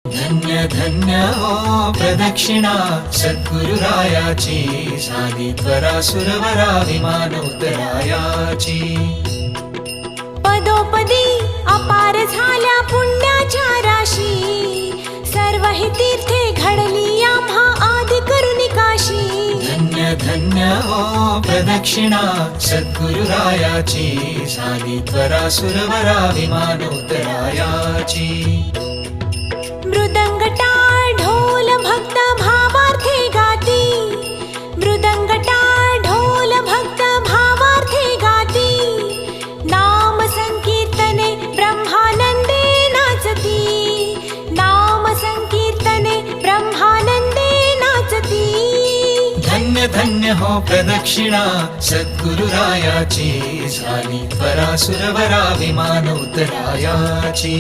धन्य धन्य हो प्रदक्षिणा सद्गुरुरायाची, झाली त्वरा सुरवरा विमान उतरायाची। पदोपदी अपार झाल्या पुण्याच्या राशी, सर्व ही तीर्थे घडली आम्हा आदि करुणी काशी। धन्य धन्य हो प्रदक्षिणा सद्गुरुरायाची, झाली त्वरा सुरवरा विमान उतरायाची। मृदंग टाळ ढोल भक्त भावार्थे गाती, मृदंग टाळ ढोल भक्त भावार्थे गाती। नाम संकीर्तने ब्रह्मानंदे नाचती, नाम संकीर्तने ब्रह्मानंदे नाचती। धन्य धन्य हो प्रदक्षिणा सद्गुरुरायाची, झाली त्वरा सुरवरा विमान उतरायाची।